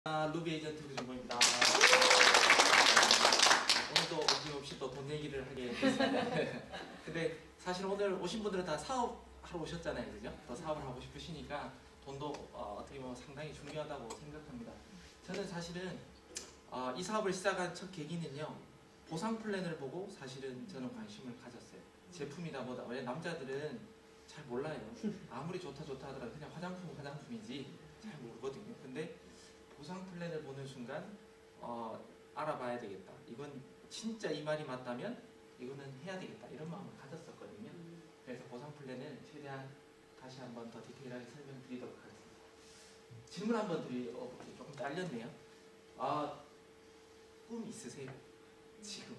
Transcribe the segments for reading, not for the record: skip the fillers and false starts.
루비 에이전트 그준모입니다. 오늘도 어김없이 또 돈 얘기를 하게 됐습니다. 근데 사실 오늘 오신 분들은 다 사업하러 오셨잖아요, 그죠? 더 사업을 하고 싶으시니까 돈도 어떻게 보면 상당히 중요하다고 생각합니다. 저는 사실은 이 사업을 시작한 첫 계기는요, 보상 플랜을 보고 사실은 저는 관심을 가졌어요. 제품이다 뭐다. 왜냐면 남자들은 잘 몰라요. 아무리 좋다 하더라도 그냥 화장품이지 잘 모르거든요. 근데 보상 플랜을 보는 순간 알아봐야 되겠다. 이건 진짜 이 말이 맞다면 이거는 해야 되겠다. 이런 마음을 가졌었거든요. 그래서 보상 플랜을 최대한 다시 한번 더 디테일하게 설명드리도록 하겠습니다. 질문 한번 드려볼게요. 조금 딸렸네요. 꿈 있으세요? 지금?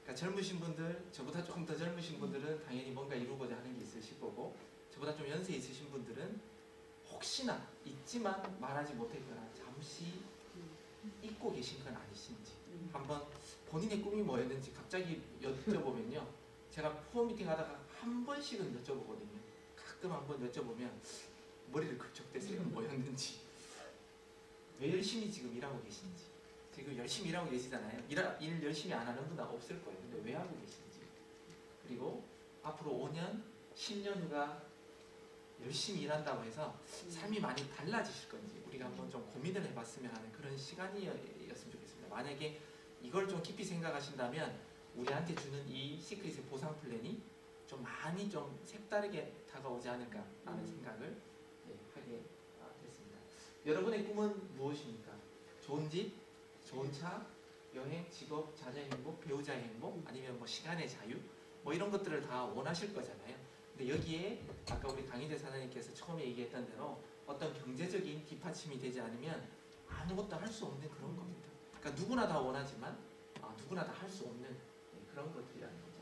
그러니까 젊으신 분들, 저보다 조금 더 젊으신 분들은 당연히 뭔가 이루고자 하는 게 있으실 거고, 저보다 좀 연세 있으신 분들은 혹시나 있지만 말하지 못했거나 잠시 잊고 계신 건 아니신지 한번 본인의 꿈이 뭐였는지 갑자기 여쭤보면요, 제가 후원 미팅 하다가 한 번씩은 여쭤보거든요. 가끔 한번 여쭤보면 머리를 긁적대세요. 뭐였는지, 왜 열심히 지금 일하고 계신지. 지금 열심히 일하고 계시잖아요. 일 열심히 안 하는 분은 없을 거예요. 근데 왜 하고 계신지, 그리고 앞으로 5년, 10년 후가 열심히 일한다고 해서 삶이 많이 달라지실 건지 우리가 한번 좀 고민을 해봤으면 하는 그런 시간이었으면 좋겠습니다. 만약에 이걸 좀 깊이 생각하신다면 우리한테 주는 이 시크릿의 보상 플랜이 좀 많이 좀 색다르게 다가오지 않을까라는 생각을 하게 됐습니다. 여러분의 꿈은 무엇입니까? 좋은 집, 좋은 차, 여행, 직업, 자녀의 행복, 배우자의 행복, 아니면 뭐 시간의 자유, 뭐 이런 것들을 다 원하실 거잖아요. 근데 여기에 아까 우리 강희재 사장님께서 처음에 얘기했던 대로 어떤 경제적인 뒷받침이 되지 않으면 아무것도 할 수 없는 그런 겁니다. 그러니까 누구나 다 원하지만 누구나 다 할 수 없는 그런 것들이라는 거죠.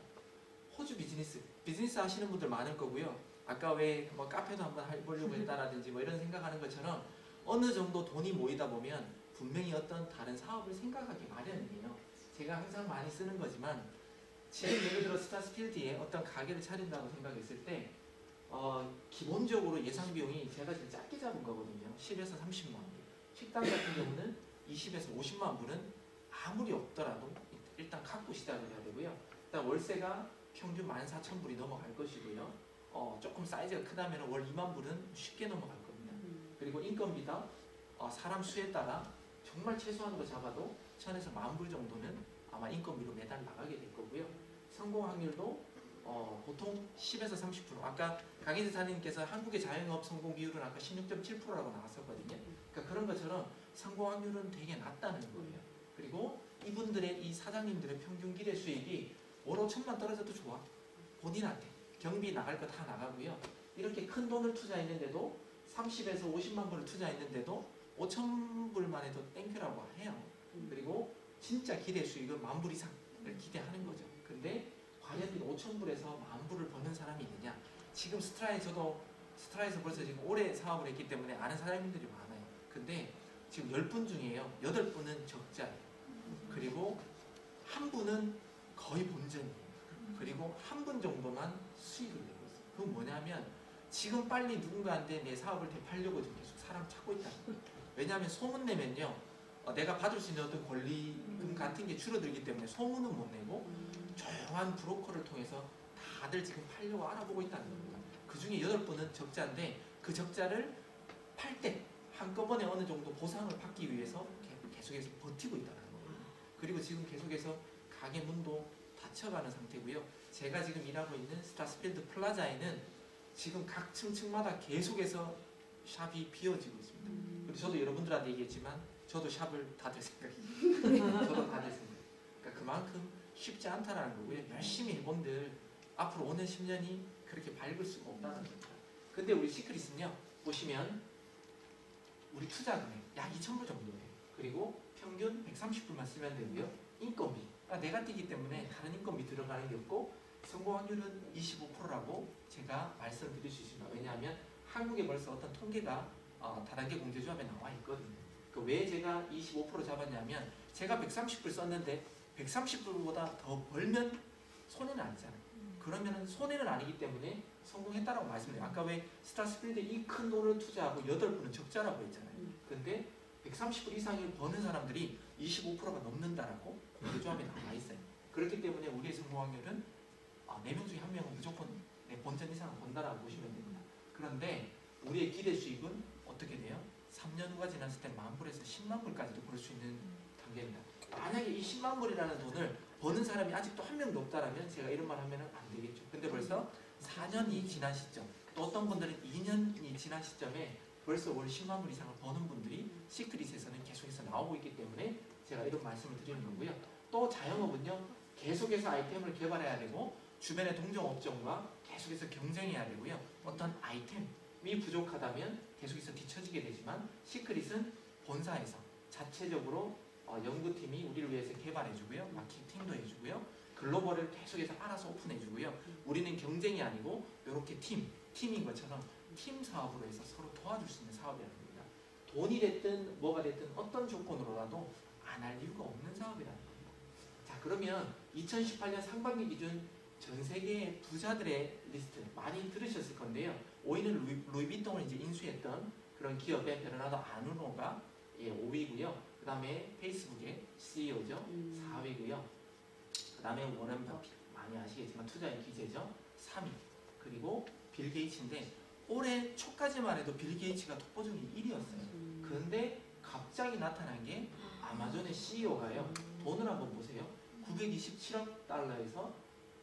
호주 비즈니스 하시는 분들 많을 거고요. 아까 왜 뭐 카페도 한번 해보려고 했다라든지 뭐 이런 생각하는 것처럼 어느 정도 돈이 모이다 보면 분명히 어떤 다른 사업을 생각하기 마련이에요. 제가 항상 많이 쓰는 거지만, 지금 예를 들어 스타스필드에 어떤 가게를 차린다고 생각했을 때 기본적으로 예상 비용이 제가 지금 짧게 잡은 거거든요. 10에서 30만 불. 식당 같은 경우는 20에서 50만 불은 아무리 없더라도 일단 갖고 시작을 해야 되고요. 일단 월세가 평균 14,000불이 넘어갈 것이고요. 조금 사이즈가 크다면 월 2만 불은 쉽게 넘어갈 겁니다. 그리고 인건비다 사람 수에 따라 정말 최소한으로 잡아도 1,000에서 10,000불 정도는 아마 인건비로 매달 나가게 될 거고요. 성공 확률도 보통 10에서 30%. 아까 강희재 사장님께서 한국의 자영업 성공 비율은 아까 16.7%라고 나왔었거든요. 그러니까 그런 것처럼 성공 확률은 되게 낮다는 거예요. 그리고 이분들의 이 사장님들의 평균 기대 수익이 월 5천만 떨어져도 좋아. 본인한테 경비 나갈 거 다 나가고요. 이렇게 큰 돈을 투자했는데도 30에서 50만 불을 투자했는데도 5,000불만 해도 땡큐라고 해요. 그리고 진짜 기대 수익은 10,000불 이상을 기대하는 거죠. 근데 과연 5,000불에서 10,000불을 버는 사람이 있느냐? 지금 스트라에서 벌써 지금 오래 사업을 했기 때문에 아는 사장님들이 많아요. 근데 지금 10분 중에요, 8분은 적자예요. 그리고 한 분은 거의 본전이에요. 그리고 한 분 정도만 수익을 내고 있어요. 그건 뭐냐면 지금 빨리 누군가한테 내 사업을 되팔려고 지금 계속 사람 찾고 있다는 거예요. 왜냐하면 소문내면요, 내가 받을 수 있는 어떤 권리금 같은 게 줄어들기 때문에 소문은 못 내고 조용한 브로커를 통해서 다들 지금 팔려고 알아보고 있다는 겁니다. 그 중에 8분은 적자인데 그 적자를 팔 때 한꺼번에 어느 정도 보상을 받기 위해서 계속해서 버티고 있다는 거예요. 그리고 지금 계속해서 가게 문도 닫혀가는 상태고요. 제가 지금 일하고 있는 스타스필드 플라자에는 지금 각 층층마다 계속해서 샵이 비어지고 있습니다. 그리고 저도 여러분들한테 얘기했지만 저도 샵을 닫을 생각입니다. 저도 닫을 생각. 그러니까 그만큼 쉽지 않다는 거고요. 열심히 해본들 앞으로 5년, 10년이 그렇게 밝을 수가 없다는 겁니다. 근데 우리 시크릿은요, 보시면 우리 투자 금액 약 2,000불 정도예요. 그리고 평균 130불만 쓰면 되고요. 인건비, 내가 뛰기 때문에 다른 인건비 들어가는 게 없고 성공 확률은 25%라고 제가 말씀드릴 수 있습니다. 왜냐하면 한국에 벌써 어떤 통계가 다단계 공제조합에 나와 있거든요. 왜 제가 25% 잡았냐면 제가 130불 썼는데 130불보다 더 벌면 손해는 아니잖아요. 그러면 손해는 아니기 때문에 성공했다라고 말씀드려요. 아까 왜 스타스필드에 이 큰 돈을 투자하고 8분은 적자라고 했잖아요. 근데 130불 이상을 버는 사람들이 25%가 넘는다라고 공개조합에 나와 있어요. 그렇기 때문에 우리의 성공 확률은 4명 중에 1명은 무조건 본전 이상을 번다라고 보시면 됩니다. 그런데 우리의 기대 수익은 어떻게 돼요? 3년 후가 지났을 때 10,000불에서 100,000불까지도 벌 수 있는 단계입니다. 만약에 이 100,000불이라는 돈을 버는 사람이 아직도 1명도 없다라면 제가 이런 말 하면 안 되겠죠. 근데 벌써 4년이 지난 시점, 또 어떤 분들은 2년이 지난 시점에 벌써 월 100,000불 이상을 버는 분들이 시크릿에서는 계속해서 나오고 있기 때문에 제가 이런 말씀을 드리는 거고요. 또 자영업은요, 계속해서 아이템을 개발해야 되고 주변의 동종업종과 계속해서 경쟁해야 되고요. 어떤 아이템이 부족하다면 계속해서 뒤처지게 되지만 시크릿은 본사에서 자체적으로 연구팀이 우리를 위해서 개발해주고요. 마케팅도 해주고요. 글로벌을 계속해서 알아서 오픈해주고요. 우리는 경쟁이 아니고 이렇게 팀인 것처럼 팀 사업으로 해서 서로 도와줄 수 있는 사업이라는 겁니다. 돈이 됐든 뭐가 됐든 어떤 조건으로라도 안 할 이유가 없는 사업이라는 겁니다. 자, 그러면 2018년 상반기 기준 전 세계 부자들의 리스트 많이 들으셨을 건데요. 5위는 루이비통을 이제 인수했던 그런 기업의 베르나르도 아르노가 5위고요. 그 다음에 페이스북의 CEO죠. 4위고요. 그 다음에 워런 버핏, 많이 아시겠지만 투자의 기재죠. 3위. 그리고 빌 게이츠인데 올해 초까지만 해도 빌 게이츠가 독보적인 1위였어요. 그런데 갑자기 나타난 게 아마존의 CEO가요. 돈을 한번 보세요. 927억 달러에서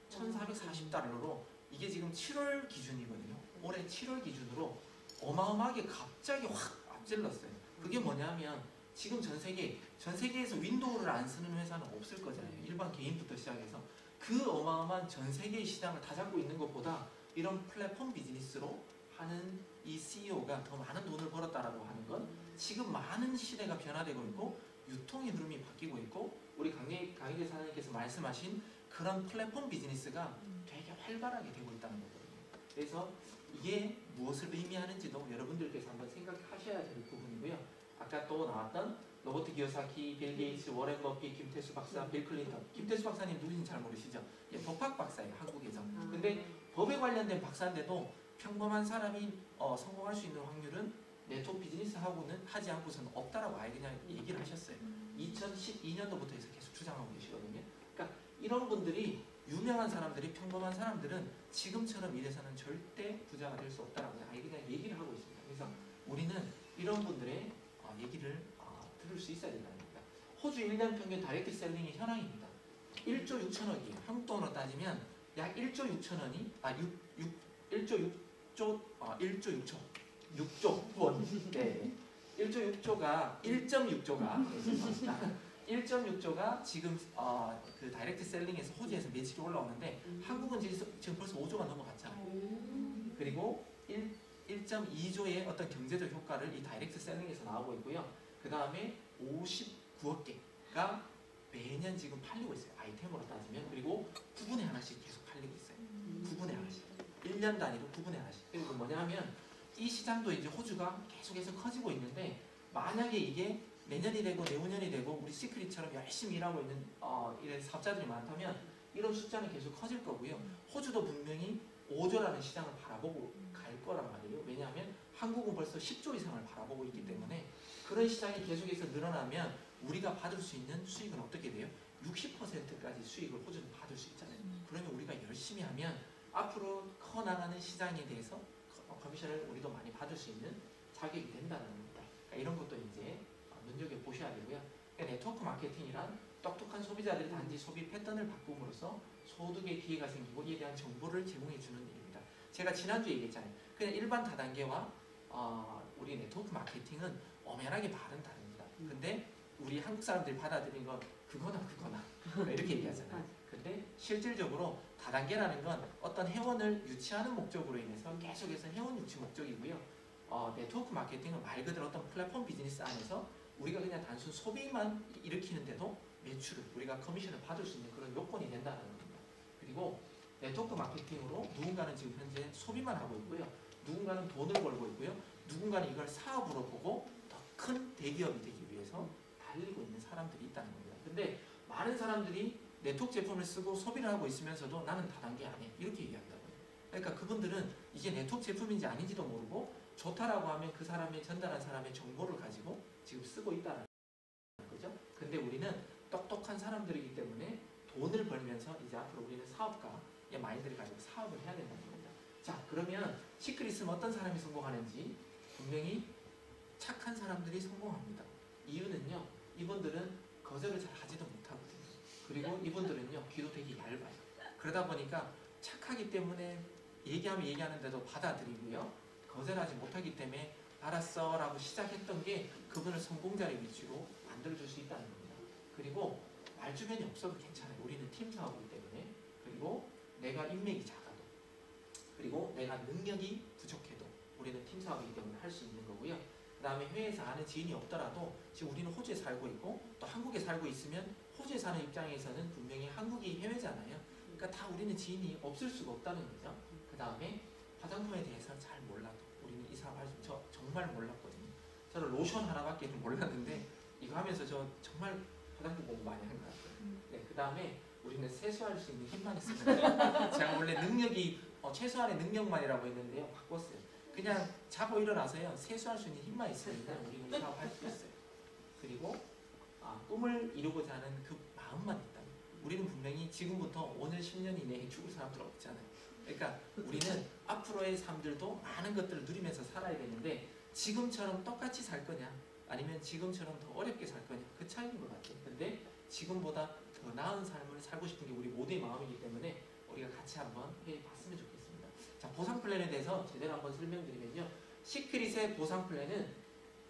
1440달러로 이게 지금 7월 기준이거든요. 올해 7월 기준으로 어마어마하게 갑자기 확 앞질렀어요. 그게 뭐냐면 지금 전 세계에서 윈도우를 안 쓰는 회사는 없을 거잖아요. 일반 개인부터 시작해서 그 어마어마한 전 세계의 시장을 다 잡고 있는 것보다 이런 플랫폼 비즈니스로 하는 이 CEO가 더 많은 돈을 벌었다라고 하는 건 지금 많은 시대가 변화되고 있고 유통의 흐름이 바뀌고 있고 우리 강희재 사장님께서 말씀하신 그런 플랫폼 비즈니스가 되게 활발하게 되고 있다는 거거든요. 그래서 이게 무엇을 의미하는지도 여러분들께서 한번 생각하셔야 될 부분이고요. 아까 또 나왔던 로버트 기요사키, 빌 게이츠, 워렌 버핏, 김태수 박사, 빌 클린턴. 김태수 박사님 누구신지 잘 모르시죠? 법학 박사예요, 한국에서. 근데 법에 관련된 박사인데도 평범한 사람이 성공할 수 있는 확률은 네트워크 비즈니스 하지 않고서는 없다라고 아예 그냥 얘기를 하셨어요. 2012년도부터 해서 계속 주장하고 계시거든요. 그러니까 이런 분들이 유명한 사람들이 평범한 사람들은 지금처럼 이래서는 절대 부자가 될 수 없다라고 아예 그냥 얘기를 하고 있습니다. 그래서 우리는 이런 분들의 얘기를 들을 수 있어야 된다는 겁니다. 호주 1년 평균 다이렉트 셀링이 현황입니다. 1조 6천억이에요. 한국 돈으로 따지면 약 1조 6천원이 1조 6조 원. 네. 1.6조가 1.6조가 지금 그 다이렉트 셀링에서 호주에서 매출이 올라오는데 한국은 지금 벌써 5조가 넘어갔잖아요. 그리고 1.2조의 어떤 경제적 효과를 이 다이렉트 셀링에서 나오고 있고요. 그 다음에 59억 개가 매년 지금 팔리고 있어요. 아이템으로 따지면. 그리고 9분에 하나씩 계속 팔리고 있어요. 9분에 하나씩. 1년 단위로 9분에 하나씩. 그리고 뭐냐면 이 시장도 이제 호주가 계속해서 커지고 있는데 만약에 이게 내년이 되고 내후년이 되고 우리 시크릿처럼 열심히 일하고 있는 이런 사업자들이 많다면 이런 숫자는 계속 커질 거고요. 호주도 분명히 5조라는 시장을 바라보고 갈 거란 말이에요. 왜냐하면 한국은 벌써 10조 이상을 바라보고 있기 때문에 그런 시장이 계속해서 늘어나면 우리가 받을 수 있는 수익은 어떻게 돼요? 60%까지 수익을 호주는 받을 수 있잖아요. 그러면 우리가 열심히 하면 앞으로 커나가는 시장에 대해서 커미션을 우리도 많이 받을 수 있는 자격이 된다는 겁니다. 그러니까 이런 것도 이제 눈여겨보셔야 되고요. 그러니까 네트워크 마케팅이란 똑똑한 소비자들이 단지 소비 패턴을 바꿈으로써 소득의 기회가 생기고 이에 대한 정보를 제공해주는 일입니다. 제가 지난주에 얘기했잖아요. 그냥 일반 다단계와 우리 네트워크 마케팅은 엄연하게 말은 다릅니다. 근데 우리 한국 사람들이 받아들인 건 그거나 이렇게 얘기하잖아요. 근데 실질적으로 다단계라는 건 어떤 회원을 유치하는 목적으로 인해서 계속해서 회원 유치 목적이고요. 네트워크 마케팅은 말 그대로 어떤 플랫폼 비즈니스 안에서 우리가 그냥 단순 소비만 일으키는데도 매출을 우리가 커미션을 받을 수 있는 그런 요건이 된다는 겁니다. 그리고 네트워크 마케팅으로 누군가는 지금 현재 소비만 하고 있고요. 누군가는 돈을 벌고 있고요. 누군가는 이걸 사업으로 보고 더 큰 대기업이 되기 위해서 달리고 있는 사람들이 있다는 겁니다. 근데 많은 사람들이 네트워크 제품을 쓰고 소비를 하고 있으면서도 나는 다단계 안 해. 이렇게 얘기한다고요. 그러니까 그분들은 이게 네트워크 제품인지 아닌지도 모르고 좋다라고 하면 그 사람의 전달한 사람의 정보를 가지고 지금 쓰고 있다는 거죠. 근데 우리는 똑똑한 사람들이기 때문에 돈을 벌면서 이제 앞으로 우리는 사업가의 마인드를 가지고 사업을 해야 된다는 겁니다. 자, 그러면 시크릿 있으면 어떤 사람이 성공하는지 분명히 착한 사람들이 성공합니다. 이유는요, 이분들은 거절을 잘 하지도 못하거든요. 그리고 이분들은요, 귀도 되게 얇아요. 그러다 보니까 착하기 때문에 얘기하면 얘기하는데도 받아들이고요, 거절하지 못하기 때문에 알았어 라고 시작했던 게 그분을 성공자의 위치로 만들어줄 수 있다는 겁니다. 그리고 말주변이 없어도 괜찮아요. 우리는 팀 사업이기 때문에. 그리고 내가 인맥이 작아도, 그리고 내가 능력이 부족해도 우리는 팀 사업이기 때문에 할 수 있는 거고요. 그 다음에 해외에서 아는 지인이 없더라도 지금 우리는 호주에 살고 있고 또 한국에 살고 있으면 호주에 사는 입장에서는 분명히 한국이 해외잖아요. 그러니까 다 우리는 지인이 없을 수가 없다는 거죠. 그 다음에 화장품에 대해서 잘 몰라도 우리는 이 사업 할 수, 저 정말 몰랐거든요. 저는 로션 하나밖에 몰랐는데 이거 하면서 저 정말 화장품 공부 많이 한 것 같아요. 네, 그 다음에 우리는 세수할 수 있는 힘만 있습니다. 제가 원래 능력이 최소한의 능력만이라고 했는데요, 바꿨어요. 그냥 자고 일어나서요, 세수할 수 있는 힘만 있으니까 우리는 사업할 수 있어요. 그리고 꿈을 이루고자 하는 그 마음만 있다. 우리는 분명히 지금부터 5년, 10년 이내에 죽을 사람들 없잖아요. 그러니까 우리는 앞으로의 삶들도 많은 것들을 누리면서 살아야 되는데 지금처럼 똑같이 살 거냐 아니면 지금처럼 더 어렵게 살 거냐, 그 차이인 것 같아요. 근데 지금보다 더 나은 삶을 살고 싶은 게 우리 모두의 마음이기 때문에 우리가 같이 한번 회의 봤으면 좋겠습니다. 자, 보상 플랜에 대해서 제대로 한번 설명드리면요, 시크릿의 보상 플랜은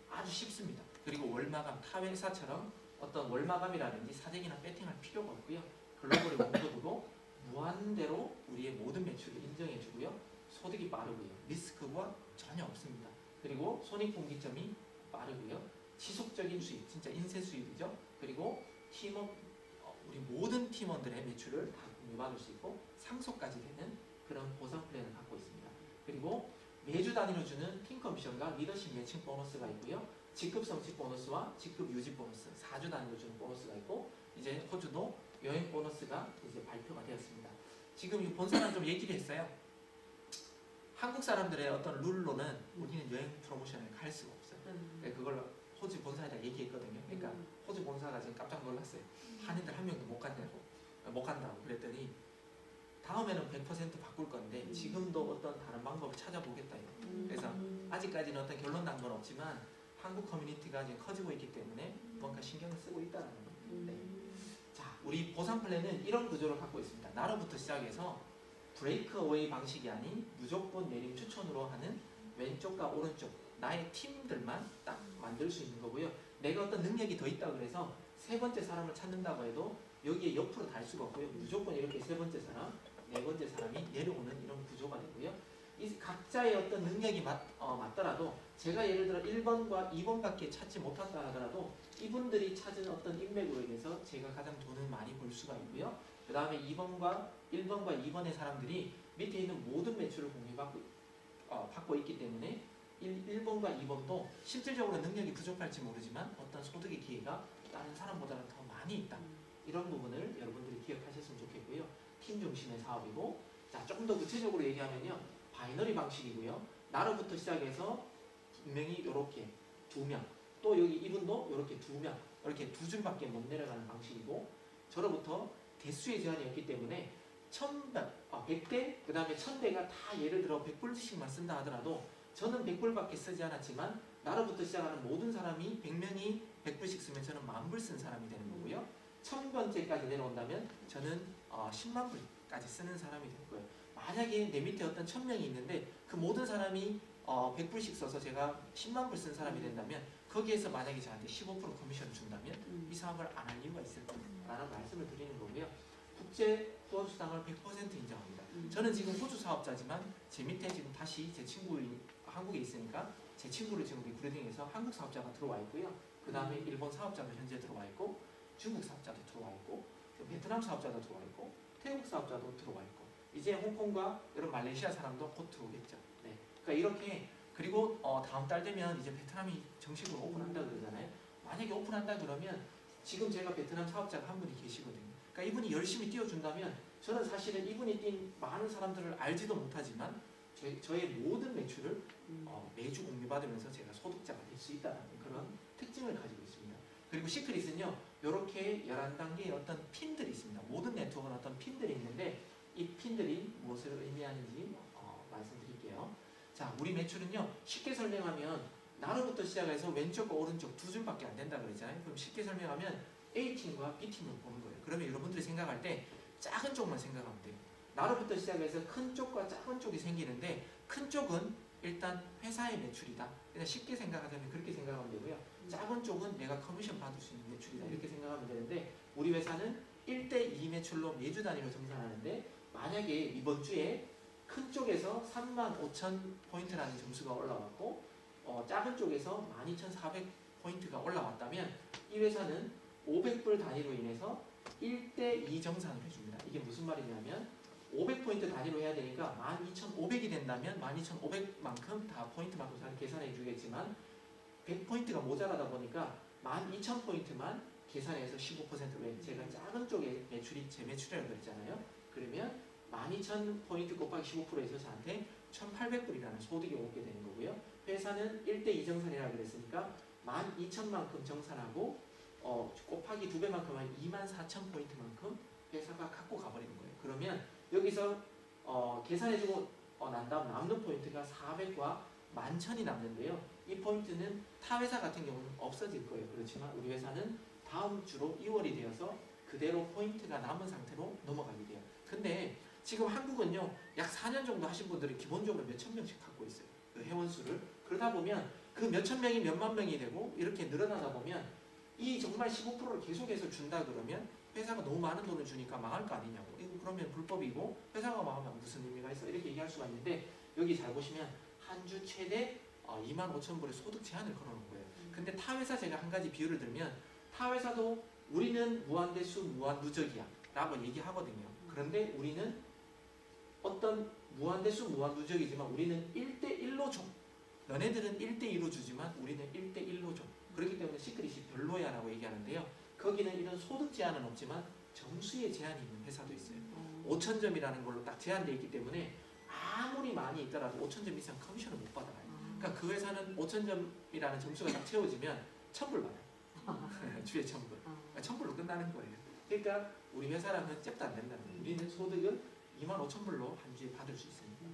아주 쉽습니다. 그리고 월마감, 타 회사처럼 어떤 월마감이라든지 사재기나 배팅할 필요가 없고요. 글로벌에 옮겨두고 무한대로 우리의 모든 매출을 인정해주고요. 소득이 빠르고요. 리스크가 전혀 없습니다. 그리고 손익분기점이 빠르고요. 지속적인 수익, 진짜 인쇄 수익이죠. 그리고 팀원, 우리 모든 팀원들의 매출을 다 공유받을 수 있고 상속까지 되는 그런 보상 플랜을 갖고 있습니다. 그리고 매주 단위로 주는 팀 커미션과 리더십 매칭 보너스가 있고요. 직급 성취 보너스와 직급 유지 보너스, 4주 단위로 주는 보너스가 있고, 이제 호주도 여행 보너스가 이제 발표가 되었습니다. 지금 이 본사랑 좀 얘기를 했어요. 한국 사람들의 어떤 룰로는 우리는 여행 프로모션을 갈 수가 없어요. 그걸 호주 본사에다 얘기했거든요. 그러니까 호주 본사가 지금 깜짝 놀랐어요. 한인들 한 명도 못 간다고 그랬더니 다음에는 100% 바꿀 건데 지금도 어떤 다른 방법을 찾아보겠다. 그래서 아직까지는 어떤 결론 난 건 없지만 한국 커뮤니티가 지금 커지고 있기 때문에 뭔가 신경을 쓰고 있다는 겁니다. 네. 자, 우리 보상 플랜은 이런 구조를 갖고 있습니다. 나로부터 시작해서 브레이크 어웨이 방식이 아닌 무조건 내림 추천으로 하는 왼쪽과 오른쪽 나의 팀들만 딱 만들 수 있는 거고요. 내가 어떤 능력이 더 있다고 그래서 세 번째 사람을 찾는다고 해도 여기에 옆으로 달 수가 없고요. 무조건 이렇게 세 번째 사람, 네 번째 사람이 내려오는 이런 구조가 되고요. 이 각자의 어떤 능력이 맞더라도 제가 예를 들어 1번과 2번밖에 찾지 못한다 하더라도 이분들이 찾은 어떤 인맥으로 인해서 제가 가장 돈을 많이 벌 수가 있고요. 그 다음에 1번과 2번의 사람들이 밑에 있는 모든 매출을 받고 있기 때문에 1번과 2번도 실질적으로 능력이 부족할지 모르지만 어떤 소득의 기회가 다른 사람보다는 더 많이 있다. 이런 부분을 여러분들이 기억하셨으면 좋겠고요. 팀 중심의 사업이고, 자, 조금 더 구체적으로 얘기하면요, 바이너리 방식이고요. 나로부터 시작해서 분명히 이렇게 2명, 또 여기 이분도 이렇게 2명, 이렇게 2줄밖에 못 내려가는 방식이고, 저로부터 대수의 제한이 없기 때문에 100대, 그 다음에 1000대가 다 예를 들어 100불씩만 쓴다 하더라도 저는 100불밖에 쓰지 않았지만 나로부터 시작하는 모든 사람이 100명이 100불씩 쓰면 저는 10,000불 쓴 사람이 되는 거고요. 1000번째까지 내려온다면 저는 10만 불까지 쓰는 사람이 될 거예요. 만약에 내 밑에 어떤 1000명이 있는데 그 모든 사람이 100불씩 써서 제가 10만 불 쓴 사람이 된다면 거기에서 만약에 저한테 15% 커미션을 준다면 이 사업을 안 할 이유가 있을까라는 말씀을 드리는 거고요. 국제 후원수당을 100% 인정합니다. 저는 지금 호주 사업자지만 제 밑에 지금 다시 제 친구 한국에 있으니까 제 친구를 지금 리크루팅해서 한국 사업자가 들어와 있고요. 그 다음에 일본 사업자도 현재 들어와 있고, 중국 사업자도 들어와 있고, 베트남 사업자도 들어와 있고, 태국 사업자도 들어와 있고, 이제 홍콩과 이런 말레이시아 사람도 곧 들어오겠죠. 네. 그러니까 이렇게, 그리고 다음 달 되면 이제 베트남이 정식으로 오픈한다 그러잖아요. 만약에 오픈한다 그러면 지금 제가 베트남 사업자가 한 분이 계시거든요. 그러니까 이분이 열심히 뛰어준다면 저는 사실은 이분이 뛴 많은 사람들을 알지도 못하지만 저의 모든 매출을 매주 공유받으면서 제가 소득자가 될 수 있다는 그런 특징을 가지고 있습니다. 그리고 시크릿은요, 이렇게 11단계의 어떤 핀들이 있습니다. 모든 네트워크는 어떤 핀들이 있는데 이 핀들이 무엇을 의미하는지 말씀드릴게요. 자, 우리 매출은요, 쉽게 설명하면 나로부터 시작해서 왼쪽과 오른쪽 두 줄밖에 안 된다 그러잖아요. 그럼 쉽게 설명하면 A팀과 B팀을 보는 거예요. 그러면 여러분들이 생각할 때 작은 쪽만 생각하면 돼요. 나로부터 시작해서 큰 쪽과 작은 쪽이 생기는데 큰 쪽은 일단 회사의 매출이다. 그냥 쉽게 생각하자면 그렇게 생각하면 되고요. 작은 쪽은 내가 커미션 받을 수 있는 매출이다. 이렇게 생각하면 되는데 우리 회사는 1대2 매출로 매주 단위로 정산하는데 만약에 이번 주에 큰 쪽에서 35,000포인트라는 점수가 올라왔고 작은 쪽에서 12,400포인트가 올라왔다면 이 회사는 500불 단위로 인해서 1대2 정산을 해줍니다. 이게 무슨 말이냐면 500포인트 단위로 해야 되니까 12,500이 된다면 12,500만큼 다 포인트만큼 잘 계산해 주겠지만 100포인트가 모자라다 보니까 12,000포인트만 계산해서 15%왜 제가 작은 쪽에 매출이 제 매출이라고 그랬잖아요. 그러면 12,000포인트 곱하기 15%에서 저한테 1,800불이라는 소득이 오게 되는 거고요. 회사는 1대2 정산이라고 그랬으니까 12,000만큼 정산하고 곱하기 2배만큼 한 24,000포인트만큼 회사가 갖고 가버리는 거예요. 그러면 여기서 계산해주고 난 다음 남는 포인트가 400과 11,000이 남는데요. 이 포인트는 타 회사 같은 경우는 없어질 거예요. 그렇지만 우리 회사는 다음 주로 2월이 되어서 그대로 포인트가 남은 상태로 넘어가게 돼요. 근데 지금 한국은요, 약 4년 정도 하신 분들이 기본적으로 몇천 명씩 갖고 있어요. 그 회원수를. 그러다 보면 그 몇천 명이 몇만 명이 되고 이렇게 늘어나다 보면 이 정말 15%를 계속해서 준다 그러면 회사가 너무 많은 돈을 주니까 망할 거 아니냐고. 이거 그러면 불법이고 회사가 망하면 무슨 의미가 있어? 이렇게 얘기할 수가 있는데 여기 잘 보시면 한 주 최대 25,000불의 소득 제한을 걸어놓은 거예요. 근데 타 회사 제가 한 가지 비유를 들면 타 회사도 우리는 무한대수 무한누적이야 라고 얘기하거든요. 그런데 우리는 어떤 무한대수 무한누적이지만 우리는 1대1로 줘. 너네들은 1대2로 주지만 우리는 1대1로 줘. 그렇기 때문에 시크릿이 별로야 라고 얘기하는데요. 거기는 이런 소득 제한은 없지만 점수에 제한이 있는 회사도 있어요. 5,000점이라는 걸로 딱 제한되어 있기 때문에 아무리 많이 있더라도 5,000점 이상 커미션을 못 받아요. 그러니까 그 회사는 5,000점이라는 점수가 딱 채워지면 1,000불 받아요. 주에 1,000불. 그러니까 1,000불로 끝나는 거예요. 그러니까 우리 회사랑은 잽도 안 된다는 거예요. 우리는 소득은 25,000불로 한 주에 받을 수 있습니다.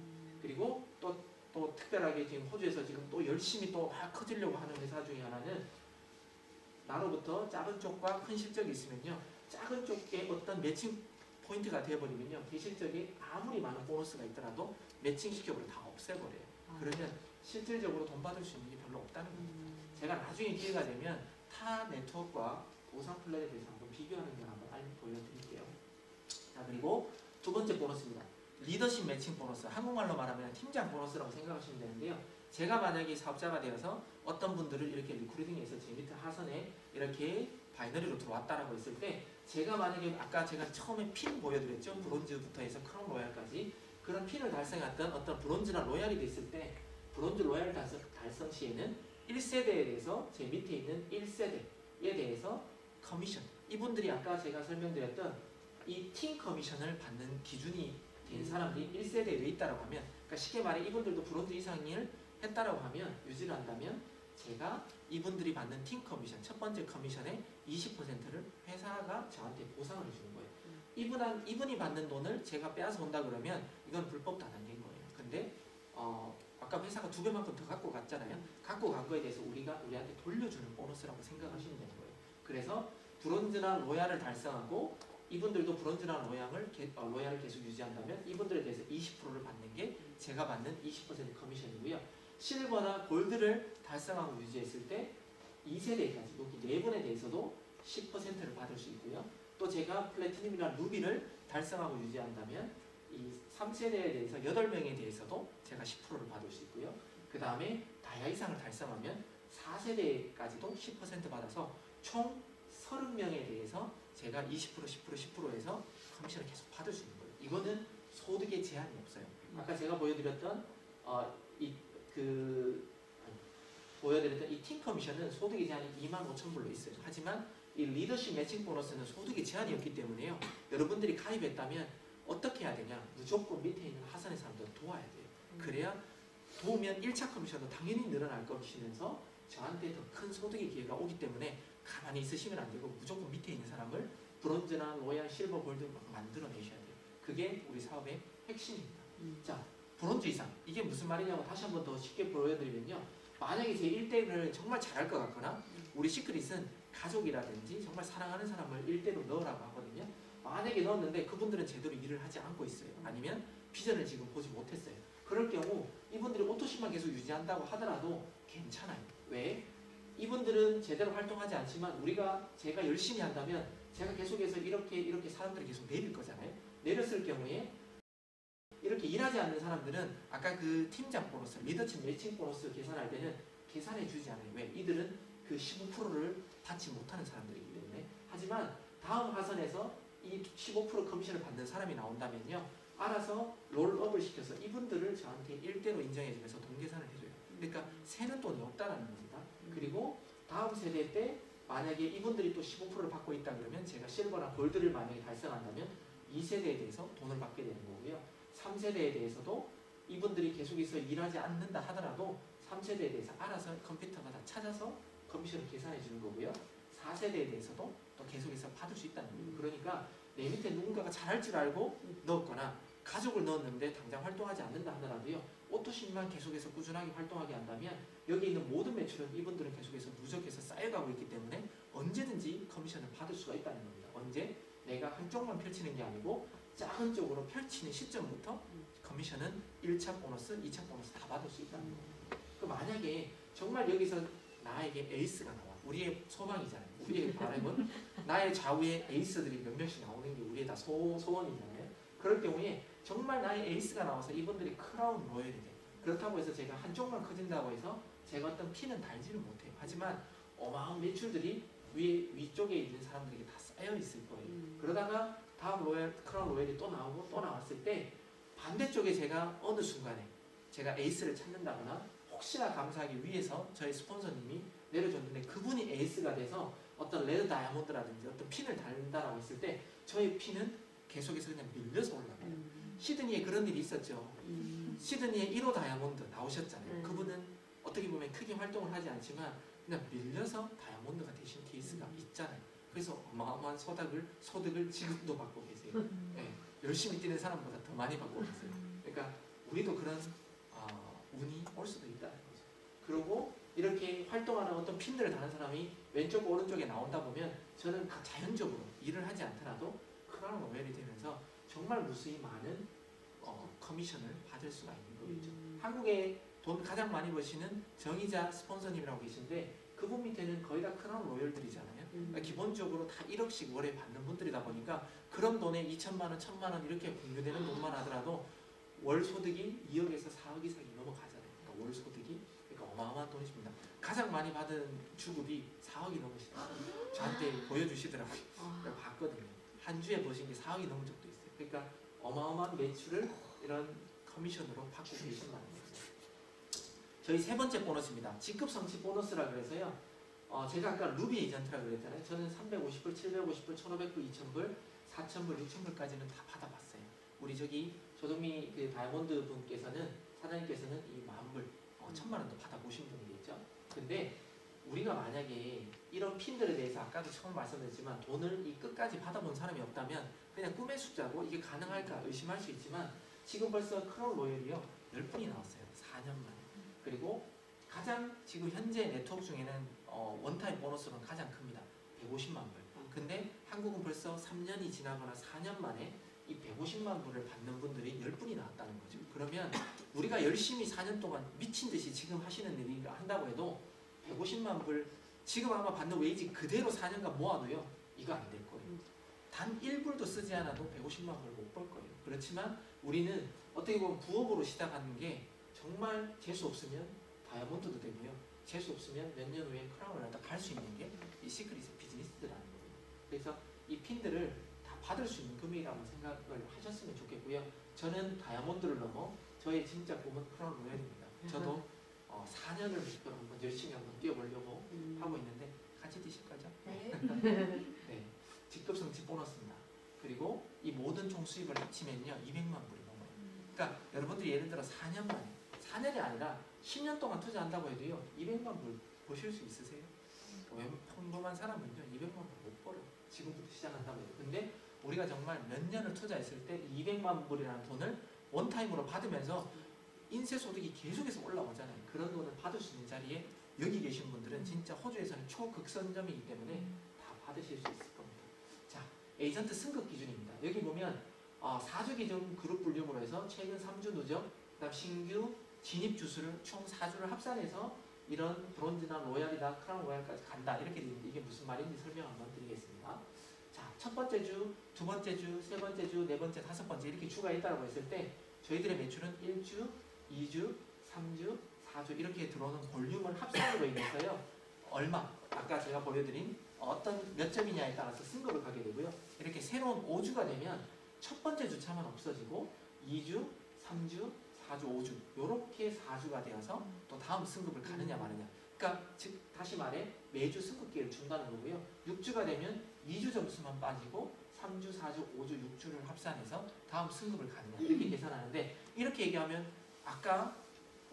그리고 또 특별하게 지금 호주에서 지금 또 열심히 또 막 커지려고 하는 회사 중에 하나는 나로부터 작은 쪽과 큰 실적이 있으면요. 작은 쪽에 어떤 매칭 포인트가 되어버리면요. 그 실적에 아무리 많은 보너스가 있더라도 매칭 시켜버려 다 없애버려요. 그러면 실질적으로 돈 받을 수 있는 게 별로 없다는 겁니다. 제가 나중에 기회가 되면 타 네트워크와 보상 플랜에 대해서 한번 비교하는 걸 한번 보여드릴게요. 자, 그리고 두 번째 보너스입니다. 리더십 매칭 보너스. 한국말로 말하면 팀장 보너스라고 생각하시면 되는데요. 제가 만약에 사업자가 되어서 어떤 분들을 이렇게 리크루팅해서 제 밑에 하선에 이렇게 바이너리로 들어왔다라고 했을 때 제가 만약에 아까 제가 처음에 핀 보여드렸죠. 브론즈부터 해서 크라운 로얄까지 그런 핀을 달성했던 어떤 브론즈나 로얄이 됐을 때 브론즈 로얄 달성 시에는 1세대에 대해서 제 밑에 있는 1세대에 대해서 커미션 이분들이 아까 제가 설명드렸던 이 팀 커미션을 받는 기준이 된 사람들이 1세대에 왜 있다라고 하면 그러니까 쉽게 말해 이분들도 브론즈 이상을 했다라고 하면 유지를 한다면 제가 이분들이 받는 팀 커미션 첫 번째 커미션의 20%를 회사가 저한테 보상을 해주는 거예요. 이분이 받는 돈을 제가 빼앗아 온다 그러면 이건 불법 다단계인 거예요. 근데 아까 회사가 2배만큼 더 갖고 갔잖아요. 갖고 간 거에 대해서 우리한테 돌려주는 보너스라고 생각하시면 되는 거예요. 그래서 브론즈나 로얄을 달성하고 이분들도 브론즈나 로얄을 계속 유지한다면 이분들에 대해서 20%를 받는 게 제가 받는 20% 커미션이고요. 실버나 골드를 달성하고 유지했을 때 2세대까지 여기 4분에 대해서도 10%를 받을 수 있고요. 또 제가 플래티늄이나 루비를 달성하고 유지한다면 이 3세대에 대해서 8명에 대해서도 제가 10%를 받을 수 있고요. 그 다음에 다이아 이상을 달성하면 4세대까지도 10% 받아서 총 30명에 대해서 제가 20%, 10% 해서 커미션을 계속 받을 수 있는 거예요. 이거는 소득에 제한이 없어요. 아까 제가 보여드렸던 이 팀 커미션은 소득의 제한이 25,000불로 있어요. 하지만 이 리더십 매칭 보너스는 소득의 제한이 없기 때문에요. 여러분들이 가입했다면 어떻게 해야 되냐? 무조건 밑에 있는 하선의 사람들 도와야 돼요. 그래야 도우면 1차 커미션도 당연히 늘어날 것이면서 저한테 더 큰 소득의 기회가 오기 때문에 가만히 있으시면 안 되고 무조건 밑에 있는 사람을 브론즈나 로얄, 실버, 골드 막 만들어내셔야 돼요. 그게 우리 사업의 핵심입니다. 자, 브론즈 이상. 이게 무슨 말이냐고 다시 한 번 더 쉽게 보여드리면요. 만약에 제 1대1을 정말 잘할 것 같거나 우리 시크릿은 가족이라든지 정말 사랑하는 사람을 1대로 넣으라고 하거든요. 만약에 넣었는데 그분들은 제대로 일을 하지 않고 있어요. 아니면 비전을 지금 보지 못했어요. 그럴 경우 이분들이 오토십만 계속 유지한다고 하더라도 괜찮아요. 왜? 이분들은 제대로 활동하지 않지만 제가 열심히 한다면 제가 계속해서 이렇게 사람들이 계속 내릴 거잖아요. 내렸을 경우에 이렇게 일하지 않는 사람들은 아까 그 팀장 보너스, 리더십 매칭 보너스 계산할 때는 계산해 주지 않아요. 왜? 이들은 그 15%를 받지 못하는 사람들이기 때문에. 하지만 다음 하선에서 이 15% 커미션을 받는 사람이 나온다면요. 알아서 롤업을 시켜서 이분들을 저한테 1대로 인정해주면서 동계산을 해줘요. 그러니까 새는 돈이 없다라는 겁니다. 그리고 다음 세대 때 만약에 이분들이 또 15%를 받고 있다 그러면 제가 실버나 골드를 만약에 달성한다면 2세대에 대해서 돈을 받게 되는 거고요. 3세대에 대해서도 이분들이 계속해서 일하지 않는다 하더라도 3세대에 대해서 알아서 컴퓨터가 다 찾아서 커미션을 계산해 주는 거고요. 4세대에 대해서도 또 계속해서 받을 수 있다는 거예요. 그러니까 내 밑에 누군가가 잘할 줄 알고 넣었거나 가족을 넣었는데 당장 활동하지 않는다 하더라도요. 오토십만 계속해서 꾸준하게 활동하게 한다면 여기 있는 모든 매출은 이분들은 계속해서 누적해서 쌓여가고 있기 때문에 언제든지 커미션을 받을 수가 있다는 겁니다. 언제? 내가 한쪽만 펼치는 게 아니고 작은 쪽으로 펼치는 시점부터 커미션은 1차 보너스, 2차 보너스 다 받을 수 있다는 겁니다. 그 만약에 정말 여기서 나에게 에이스가 나와. 우리의 소망이잖아요. 우리의 바람은 나의 좌우에 에이스들이 몇 명씩 나오는 게 우리의 다 소원이잖아요. 그럴 경우에 정말 나의 에이스가 나와서 이분들이 크라운 로열이 돼. 그렇다고 해서 제가 한쪽만 커진다고 해서 제가 어떤 피는 달지를 못해요. 하지만 어마어마한 매출들이 위쪽에 있는 사람들에게 다 쌓여 있을 거예요. 그러다가 다음 크라운 로열이 또 나오고 또 나왔을 때 반대쪽에 제가 어느 순간에 제가 에이스를 찾는다거나 혹시나 감사하기 위해서 저희 스폰서님이 내려줬는데 그분이 에이스가 돼서 어떤 레드 다이아몬드라든지 어떤 핀을 달린다라고 했을 때 저희 핀은 계속해서 그냥 밀려서 올라가요. 시드니에 그런 일이 있었죠. 시드니에 1호 다이아몬드 나오셨잖아요. 그분은 어떻게 보면 크게 활동을 하지 않지만 그냥 밀려서 다이아몬드가 되신 케이스가 있잖아요. 그래서 어마어마한 소득을 지금도 받고 계세요. 네, 열심히 뛰는 사람보다 더 많이 받고 계세요. 그러니까 우리도 그런 운이 올 수도 있다는 거죠. 그리고 이렇게 활동하는 어떤 핀들을 다는 사람이 왼쪽 오른쪽에 나온다 보면 저는 자연적으로 일을 하지 않더라도 크라운 로열이 되면서 정말 무수히 많은 커미션을 받을 수가 있는 거겠죠. 한국에 돈 가장 많이 버시는 정의자 스폰서님이라고 계신데 그분 밑에는 거의 다 크라운 로열들이잖아요. 그러니까 기본적으로 다 1억씩 월에 받는 분들이다 보니까 그런 돈에 2천만 원, 1천만 원 이렇게 공유되는 돈만 하더라도 월 소득이 2억에서 4억 이상이 넘어가잖아요. 그러니까 월 소득이 그러니까 어마어마한 돈이십니다. 가장 많이 받은 주급이 4억이 넘으시더라고요. 저한테 보여주시더라고요. 제가 봤거든요. 한 주에 버신 게 4억이 넘은 적도 있어요. 그러니까 어마어마한 매출을 이런 커미션으로 받고 계신다는 거죠. 저희 세 번째 보너스입니다. 직급 성취 보너스라 그래서요. 제가 아까 루비 에이전트라고 그랬잖아요. 저는 350불, 750불, 1500불, 2000불, 4000불, 6000불까지는 다 받아봤어요. 우리 저기 조동미 그 다이아몬드 분께서는 사장님께서는 이 10,000불, 1000만원도 받아보신 분이겠죠. 근데 우리가 만약에 이런 핀들에 대해서 아까도 처음 말씀드렸지만 돈을 이 끝까지 받아본 사람이 없다면 그냥 꿈의 숫자고 이게 가능할까 의심할 수 있지만 지금 벌써 크라운 로열이요 10분이 나왔어요. 4년 만에. 그리고 가장 지금 현재 네트워크 중에는 원타임 보너스는 가장 큽니다. 150만 불. 근데 한국은 벌써 3년이 지나거나 4년 만에 이 150만 불을 받는 분들이 10분이 나왔다는 거죠. 그러면 우리가 열심히 4년 동안 미친 듯이 지금 하시는 일을 한다고 해도 150만 불 지금 아마 받는 웨이지 그대로 4년간 모아도요 이거 안 될 거예요. 단 1불도 쓰지 않아도 150만 불 못 벌 거예요. 그렇지만 우리는 어떻게 보면 부업으로 시작하는 게 정말 재수 없으면 다이아몬드도 되고요. 재수 없으면 몇 년 후에 크라운을 갖다 갈 수 있는 게 이 시크릿의 비즈니스라는 거예요. 그래서 이 핀들을 다 받을 수 있는 금액이라고 생각을 하셨으면 좋겠고요. 저는 다이아몬드를 넘어 저의 진짜 꿈은 크라운 로얄입니다. 저도 4년을 목표로 한번 열심히 한번 뛰어보려고 하고 있는데 같이 뛰실 거죠? 네. 네. 직급 성취 보너스입니다. 그리고 이 모든 총 수입을 합치면요 200만 불이 넘어요. 그러니까 여러분들이 예를 들어 4년 만에 4년이 아니라 10년 동안 투자한다고 해도요 200만 불 보실 수 있으세요? 평범한 사람은요 200만 불 못 벌어요. 지금부터 시작한다고 해요. 근데 우리가 정말 몇 년을 투자했을 때 200만 불이라는 돈을 원타임으로 받으면서 인쇄소득이 계속해서 올라오잖아요. 그런 돈을 받을 수 있는 자리에 여기 계신 분들은 진짜 호주에서는 초극선점이기 때문에 다 받으실 수 있을 겁니다. 자, 에이전트 승급 기준입니다. 여기 보면 4주 기준 그룹 분류로 해서 최근 3주 누적, 그다음 신규 진입 주수를 총 4주를 합산해서 이런 브론즈나 로얄이나 크라운 로얄까지 간다. 이렇게 되는데 이게 무슨 말인지 설명 한번 드리겠습니다. 자, 첫 번째 주, 두 번째 주, 세 번째 주, 네 번째, 다섯 번째 이렇게 주가 있다고 했을 때 저희들의 매출은 1주, 2주, 3주, 4주 이렇게 들어오는 볼륨을 합산으로 인해서요. 얼마? 아까 제가 보여드린 어떤 몇 점이냐에 따라서 승급을 가게 되고요. 이렇게 새로운 5주가 되면 첫 번째 주차만 없어지고 2주, 3주, 4주, 5주 이렇게 4주가 되어서 또 다음 승급을 가느냐 마느냐. 그러니까 즉 다시 말해 매주 승급기를 준다는 거고요. 6주가 되면 2주 점수만 빠지고 3주, 4주, 5주, 6주를 합산해서 다음 승급을 가느냐 이렇게 계산하는데 이렇게 얘기하면 아까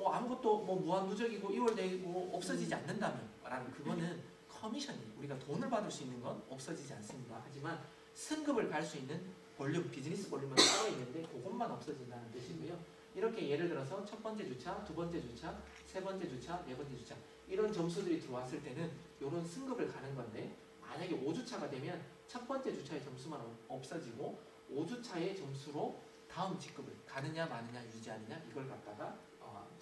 아무것도 뭐 무한누적이고 2월 되고 없어지지 않는다면 라는 그거는 커미션이 우리가 돈을 받을 수 있는 건 없어지지 않습니다. 하지만 승급을 갈 수 있는 볼륨, 비즈니스 볼륨은 따로 있는데 그것만 없어진다는 뜻이고요. 이렇게 예를 들어서 첫 번째 주차, 두 번째 주차, 세 번째 주차, 네 번째 주차 이런 점수들이 들어왔을 때는 이런 승급을 가는 건데 만약에 5주차가 되면 첫 번째 주차의 점수만 없어지고 5주차의 점수로 다음 직급을 가느냐 마느냐 유지하느냐 이걸 갖다가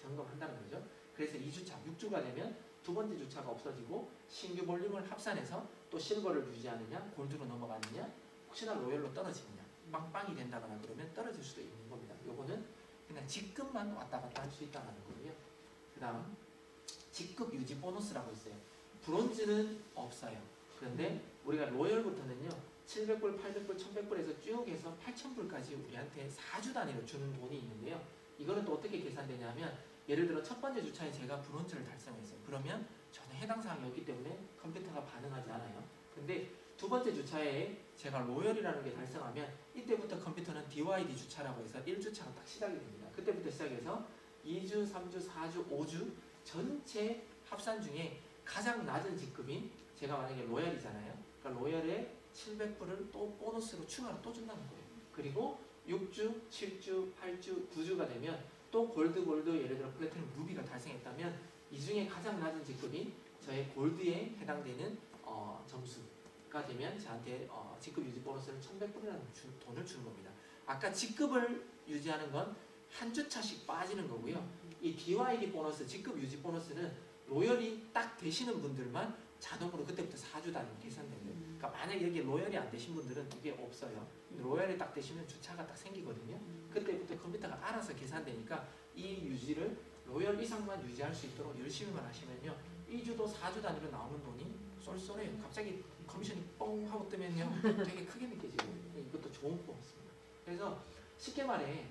점검한다는 거죠. 그래서 2주차, 6주가 되면 두 번째 주차가 없어지고 신규 볼륨을 합산해서 또 실버를 유지하느냐 골드로 넘어가느냐 혹시나 로열로 떨어지느냐 빵빵이 된다거나 그러면 떨어질 수도 있는 겁니다. 요거는 그냥 직급만 왔다 갔다 할 수 있다는 거고요. 그 다음 직급 유지 보너스라고 있어요. 브론즈는 없어요. 그런데 우리가 로열부터는요 700불, 800불, 1100불에서 쭉 해서 8000불까지 우리한테 4주 단위로 주는 돈이 있는데요. 이거는 또 어떻게 계산되냐면 예를 들어 첫 번째 주차에 제가 브론즈를 달성했어요. 그러면 전혀 해당 사항이 없기 때문에 컴퓨터가 반응하지 않아요. 근데 두 번째 주차에 제가 로열이라는 게 달성하면 이때부터 컴퓨터는 DYD 주차라고 해서 1주차가 딱 시작이 됩니다. 그때부터 시작해서 2주, 3주, 4주, 5주 전체 합산 중에 가장 낮은 직급인 제가 만약에 로열이잖아요. 그러니까 로열에 700불을 또 보너스로 추가로 또 준다는 거예요. 그리고 6주, 7주, 8주, 9주가 되면 또 골드, 예를 들어 플래티넘, 루비가 달성했다면 이 중에 가장 낮은 직급인 저의 골드에 해당되는 점수가 되면 저한테 직급 유지 보너스를 1100불이라는 돈을 주는 겁니다. 아까 직급을 유지하는 건 한 주차씩 빠지는 거고요. 이 DYD 보너스, 직급 유지 보너스는 로열이 딱 되시는 분들만 자동으로 그때부터 4주 단위 계산됩니다. 그러니까 만약에 여기 로열이 안 되신 분들은 이게 없어요. 로열이 딱 되시면 주차가 딱 생기거든요. 그때부터 컴퓨터가 알아서 계산되니까 이 유지를 로열 이상만 유지할 수 있도록 열심히만 하시면요 2주도 4주 단위로 나오는 돈이 쏠쏠해요. 갑자기 커미션이 뻥 하고 뜨면요 되게 크게 느껴지고 이것도 좋은 보너스입니다. 그래서 쉽게 말해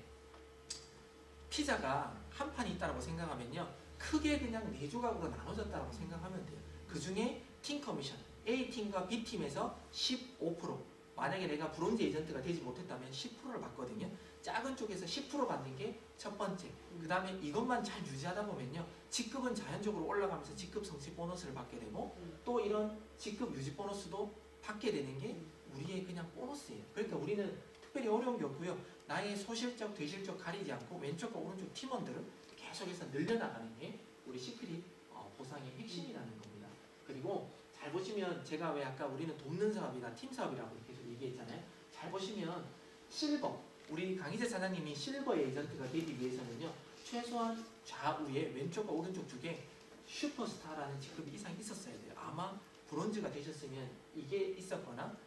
피자가 한 판이 있다고 생각하면요 크게 그냥 4조각으로 나눠졌다고 생각하면 돼요. 그 중에 팀 커미션 A팀과 B팀에서 15% 만약에 내가 브론즈 에이전트가 되지 못했다면 10%를 받거든요. 작은 쪽에서 10% 받는 게 첫 번째. 그 다음에 이것만 잘 유지하다 보면요 직급은 자연적으로 올라가면서 직급 성취 보너스를 받게 되고 또 이런 직급 유지 보너스도 받게 되는 게 우리의 그냥 보너스예요. 그러니까 우리는 특별히 어려운 게 없고요. 나의 소실적, 대실적 가리지 않고 왼쪽과 오른쪽 팀원들을 계속해서 늘려나가는 게 우리 시크릿 보상의 핵심이라는 겁니다. 그리고 잘 보시면 제가 왜 아까 우리는 돕는 사업이나 팀 사업이라고 계속 얘기했잖아요. 잘 보시면 실버, 우리 강희재 사장님이 실버 에이전트가 되기 위해서는요 최소한 좌우에 왼쪽과 오른쪽 쪽에 슈퍼스타라는 직급이 이상 있었어야 돼요. 아마 브론즈가 되셨으면 이게 있었거나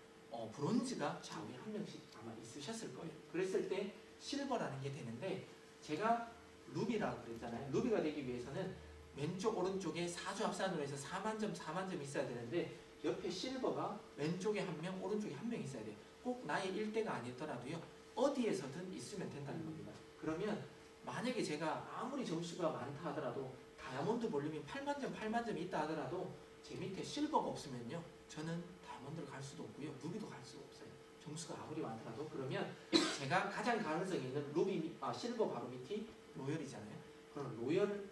브론즈가 좌우에 한 명씩 아마 있으셨을 거예요. 그랬을 때 실버라는 게 되는데 제가 루비라고 그랬잖아요. 루비가 되기 위해서는 왼쪽 오른쪽에 4주 합산으로 해서 4만점 4만점 있어야 되는데 옆에 실버가 왼쪽에 한 명 오른쪽에 한 명 있어야 돼요. 꼭 나의 1대가 아니더라도요 어디에서든 있으면 된다는 겁니다. 그러면 만약에 제가 아무리 점수가 많다 하더라도 다이아몬드 볼륨이 8만점 8만점이 있다 하더라도 제 밑에 실버가 없으면요 저는 다이아몬드를 갈 수도 없고요 루비도 갈 수가 없어요. 점수가 아무리 많더라도. 그러면 제가 가장 가능성이 있는 실버 바로 밑이 로열이잖아요. 그럼 로열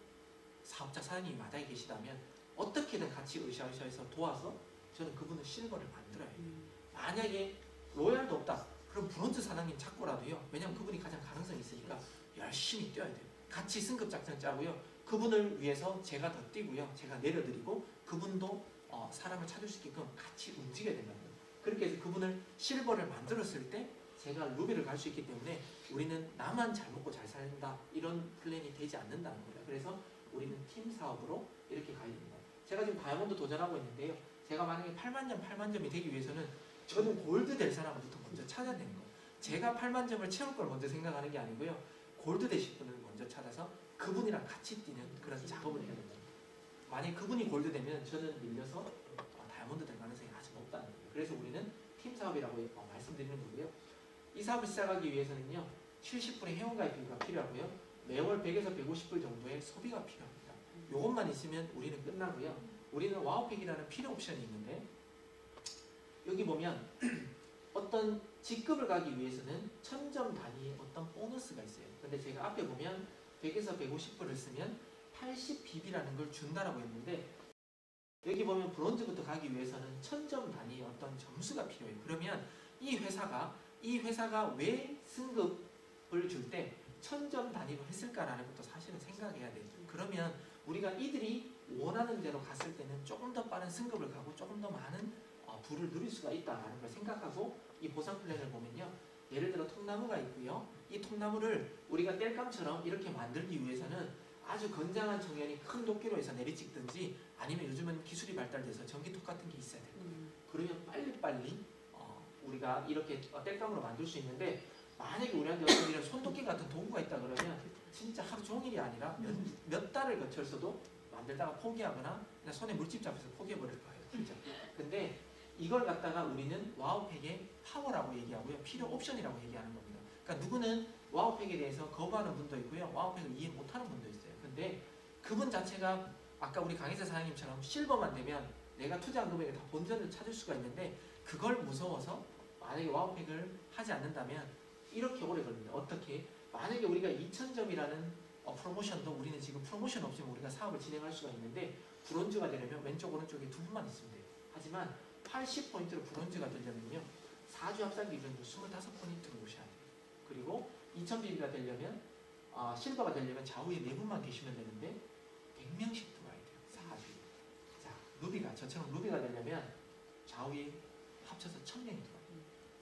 사업자 사장님이 마당에 계시다면 어떻게든 같이 으쌰으쌰해서 도와서 저는 그분을 실버를 만들어야 해요. 만약에 로얄도 없다. 그럼 브론즈 사장님 찾고라도요. 왜냐면 그분이 가장 가능성이 있으니까 열심히 뛰어야 돼요. 같이 승급 작전 짜고요. 그분을 위해서 제가 더 뛰고요. 제가 내려드리고 그분도 사람을 찾을 수 있게끔 같이 움직여야 된다는 거예요. 그렇게 해서 그분을 실버를 만들었을 때 제가 루비를 갈 수 있기 때문에 우리는 나만 잘 먹고 잘 살린다 이런 플랜이 되지 않는다는 거예요. 그래서 우리는 팀 사업으로 이렇게 가야 됩니다. 제가 지금 다이아몬드 도전하고 있는데요. 제가 만약에 8만 점, 8만 점이 되기 위해서는 저는 골드 될 사람부터 먼저 찾아야 되는 거예요. 제가 8만 점을 채울 걸 먼저 생각하는 게 아니고요. 골드 되실 분을 먼저 찾아서 그분이랑 같이 뛰는 그런 작업을 해야 됩니다. 만약에 그분이 골드 되면 저는 밀려서 다이아몬드 될 가능성이 아주 높다는 거예요. 그래서 우리는 팀 사업이라고 말씀드리는 거고요. 이 사업을 시작하기 위해서는요. 70분의 회원가입비가 필요하고요. 매월 100에서 150불 정도의 소비가 필요합니다. 이것만 있으면 우리는 끝나고요. 우리는 와우팩이라는 필요 옵션이 있는데 여기 보면 어떤 직급을 가기 위해서는 1000점 단위의 어떤 보너스가 있어요. 근데 제가 앞에 보면 100에서 150불을 쓰면 80BB라는 걸 준다라고 했는데 여기 보면 브론즈부터 가기 위해서는 1000점 단위의 어떤 점수가 필요해요. 그러면 이 회사가 왜 승급을 줄 때 1000점 단위로 했을까라는 것도 사실은 생각해야 돼요. 그러면 우리가 이들이 원하는 대로 갔을 때는 조금 더 빠른 승급을 가고 조금 더 많은 부를 누릴 수가 있다는 걸 생각하고 이 보상 플랜을 보면요. 예를 들어 통나무가 있고요. 이 통나무를 우리가 땔감처럼 이렇게 만들기 위해서는 아주 건장한 청년이 큰 도끼로 해서 내리찍든지 아니면 요즘은 기술이 발달돼서 전기톱 같은 게 있어야 돼요. 그러면 빨리빨리 우리가 이렇게 땔감으로 만들 수 있는데 만약에 우리한테 어떤 이런 손도끼 같은 도구가 있다 그러면 진짜 하루 종일이 아니라 몇 달을 거쳐서도 만들다가 포기하거나 그냥 손에 물집 잡혀서 포기해버릴 거예요. 진짜. 근데 이걸 갖다가 우리는 와우팩의 파워라고 얘기하고요. 필요 옵션이라고 얘기하는 겁니다. 그러니까 누구는 와우팩에 대해서 거부하는 분도 있고요. 와우팩을 이해 못하는 분도 있어요. 근데 그분 자체가 아까 우리 강혜사 사장님처럼 실버만 되면 내가 투자한 금액의 다 본전을 찾을 수가 있는데 그걸 무서워서 만약에 와우팩을 하지 않는다면 이렇게 오래 걸립니다. 어떻게? 만약에 우리가 2000점이라는 프로모션도 우리는 지금 프로모션 없이면 우리가 사업을 진행할 수가 있는데 브론즈가 되려면 왼쪽 오른쪽에 두 분만 있으면 돼요. 하지만 80포인트로 브론즈가 되려면요. 4주 합산 기준으로 25포인트로 오셔야 돼요. 그리고 2000BB가 되려면 실버가 되려면 좌우에 4분만 계시면 되는데 100명씩 들어와야 돼요. 4주. 자, 루비가 저처럼 루비가 되려면 좌우에 합쳐서 1000명이 들어와요.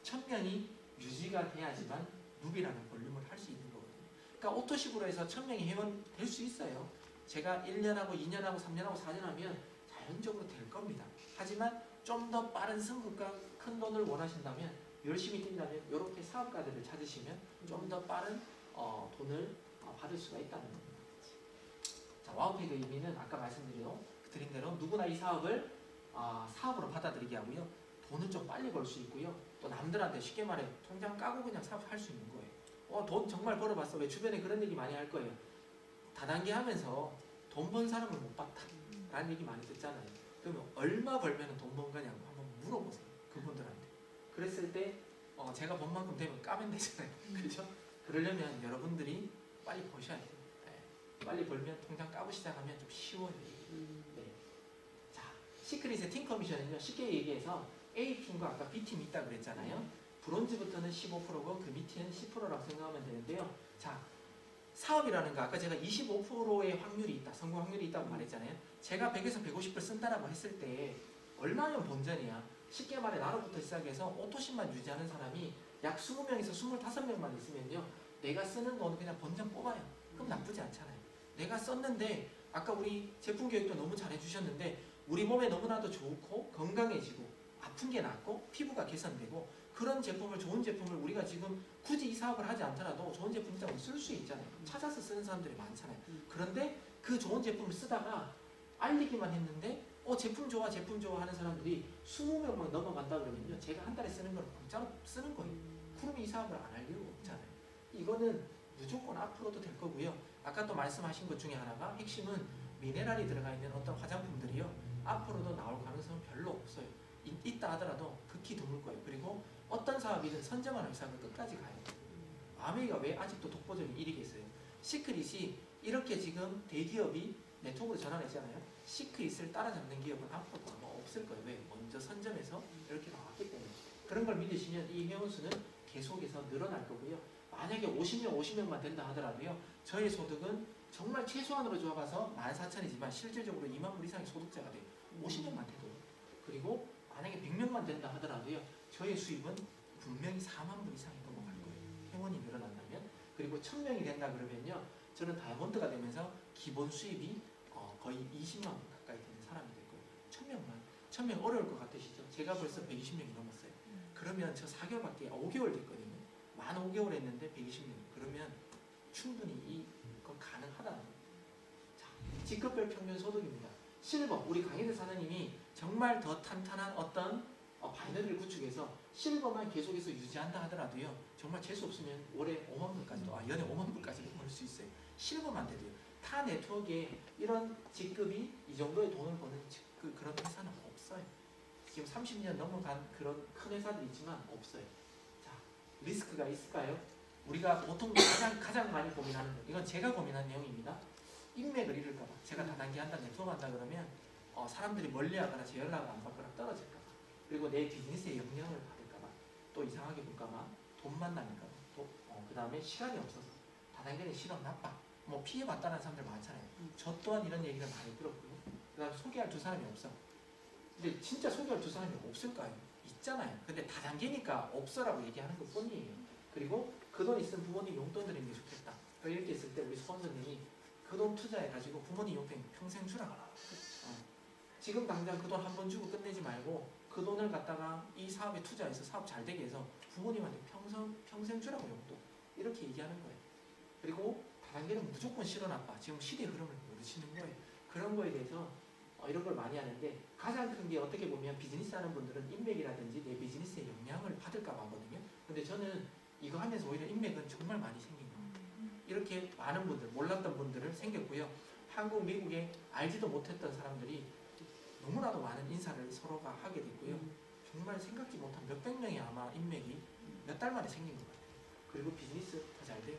1000명이 유지가 돼야지만 루비라는 볼륨을 할 수 있는 거거든요. 그러니까 오토십으로 해서 1000명이 회원 될 수 있어요. 제가 1년하고 2년하고 3년하고 4년 하면 자연적으로 될 겁니다. 하지만 좀 더 빠른 승급과 큰 돈을 원하신다면 열심히 뛴다면 이렇게 사업가들을 찾으시면 좀 더 빠른 돈을 받을 수가 있다는 겁니다. 자, 와우팩의 의미는 아까 말씀드린 대로 누구나 이 사업을 사업으로 받아들이게 하고요. 돈을 좀 빨리 벌 수 있고요. 또 남들한테 쉽게 말해 통장 까고 그냥 사업할 수 있는 거예요. 돈 정말 벌어봤어. 왜 주변에 그런 얘기 많이 할 거예요. 다단계 하면서 돈 번 사람을 못 봤다 라는 얘기 많이 듣잖아요. 그러면 얼마 벌면 돈 번 거냐고 한번 물어보세요. 그분들한테. 그랬을 때 제가 번 만큼 되면 까면 되잖아요. 그렇죠? 그러려면 여러분들이 빨리 버셔야 돼요. 네. 빨리 벌면 통장 까고 시작하면 좀 쉬워요. 네. 자, 시크릿의 팀 커미션은요. 쉽게 얘기해서 A팀과 아까 B팀이 있다고 그랬잖아요. 브론즈부터는 15%고 그 밑에는 10%라고 생각하면 되는데요. 자, 사업이라는 거 아까 제가 25%의 확률이 있다. 성공 확률이 있다고 말했잖아요. 제가 100에서 150불 쓴다라고 했을 때 얼마면 본전이야? 쉽게 말해 나로부터 시작해서 오토십만 유지하는 사람이 약 20명에서 25명만 있으면요. 내가 쓰는 돈 그냥 본전 뽑아요. 그럼 나쁘지 않잖아요. 내가 썼는데 아까 우리 제품 교육도 너무 잘해주셨는데 우리 몸에 너무나도 좋고 건강해지고 아픈 게 낫고 피부가 개선되고 그런 제품을 좋은 제품을 우리가 지금 굳이 이 사업을 하지 않더라도 좋은 제품 있다고 쓸 수 있잖아요. 찾아서 쓰는 사람들이 많잖아요. 그런데 그 좋은 제품을 쓰다가 알리기만 했는데 제품 좋아 하는 사람들이 20명만 넘어간다 그러면요. 제가 한 달에 쓰는 걸 공짜로 쓰는 거예요. 그러면 이 사업을 안 할 이유가 없잖아요. 이거는 무조건 앞으로도 될 거고요. 아까 또 말씀하신 것 중에 하나가 핵심은 미네랄이 들어가 있는 어떤 화장품들이요. 앞으로도 나올 가능성은 별로 없어요. 있다 하더라도 극히 드물 거예요. 그리고 어떤 사업이든 선점하는 사업을 끝까지 가요. 아메이가 왜 아직도 독보적인 1위겠어요? 시크릿이 이렇게 지금 대기업이 네트워크로 전환했잖아요. 시크릿을 따라잡는 기업은 앞으로 아마 없을 거예요. 왜? 먼저 선점해서 이렇게 나왔기 때문에. 그런 걸 믿으시면 이 회원수는 계속해서 늘어날 거고요. 만약에 50명만 된다 하더라도요. 저희 소득은 정말 최소한으로 잡아서 14,000이지만 실질적으로 2만 불 이상의 소득자가 돼요. 50명만 돼도. 그리고 만약에 100명만 된다 하더라도요. 저희 수입은 분명히 4만 불 이상이 넘어갈 거예요. 회원이 늘어난다면. 그리고 1000명이 된다 그러면요. 저는 다이아몬드가 되면서 기본 수입이 거의 20만 원 가까이 되는 사람이 될 거예요. 1000명 어려울 것 같으시죠? 제가 벌써 120명이 넘었어요. 그러면 저 4개월밖에 5개월 됐거든요. 만 5개월 했는데 120명. 그러면 충분히 이건 가능하다는 거예요. 자, 직급별 평균 소득입니다. 실버, 우리 강희대 사장님이 정말 더 탄탄한 어떤 바이너리를 구축해서 실버만 계속해서 유지한다 하더라도요. 정말 재수 없으면 월에 5만 불까지도, 연에 5만 불까지도 벌 수 있어요. 실버만 돼도요. 타 네트워크에 이런 직급이 이 정도의 돈을 버는 그런 회사는 없어요. 지금 30년 넘어간 그런 큰 회사들이 있지만 없어요. 자, 리스크가 있을까요? 우리가 보통 가장 많이 고민하는 거, 이건 제가 고민한 내용입니다. 인맥을 잃을까봐. 제가 다단계 한다, 네트워크 한다 그러면 사람들이 멀리하거나 제 연락을 안 받거나 떨어질까봐. 그리고 내 비즈니스에 영향을 받을까봐. 또 이상하게 볼까봐. 돈 만나니까. 그 다음에 시간이 없어서. 다단계는 실업 나빠. 뭐 피해봤다는 사람들 많잖아요. 저 또한 이런 얘기를 많이 들었고요. 그 다음에 소개할 두 사람이 없어. 근데 진짜 소개할 두 사람이 없을까요? 있잖아요. 근데 다단계니까 없어라고 얘기하는 것 뿐이에요. 그리고 그 돈 있으면 부모님 용돈 드리는 게 좋겠다. 이렇게 했을 때 우리 스폰서님이 그 돈 투자해가지고 부모님 용돈 평생 주라. 지금 당장 그 돈 한 번 주고 끝내지 말고 그 돈을 갖다가 이 사업에 투자해서 사업 잘 되게 해서 부모님한테 평생 주라고 용돈. 이렇게 얘기하는 거예요. 그리고 다단계는 무조건 실어 나빠. 지금 시대의 흐름을 모르시는 거예요. 그런 거에 대해서 이런 걸 많이 하는데 가장 큰 게 어떻게 보면 비즈니스 하는 분들은 인맥이라든지 내 비즈니스에 영향을 받을까 봐 하거든요. 근데 저는 이거 하면서 오히려 인맥은 정말 많이 생긴 거예요. 이렇게 많은 분들, 몰랐던 분들을 생겼고요. 한국, 미국에 알지도 못했던 사람들이 너무나도 많은 인사를 서로가 하게 됐고요. 정말 생각지 못한 몇백 명의 아마 인맥이 몇 달 만에 생긴 것 같아요. 그리고 비즈니스 더 잘 돼요.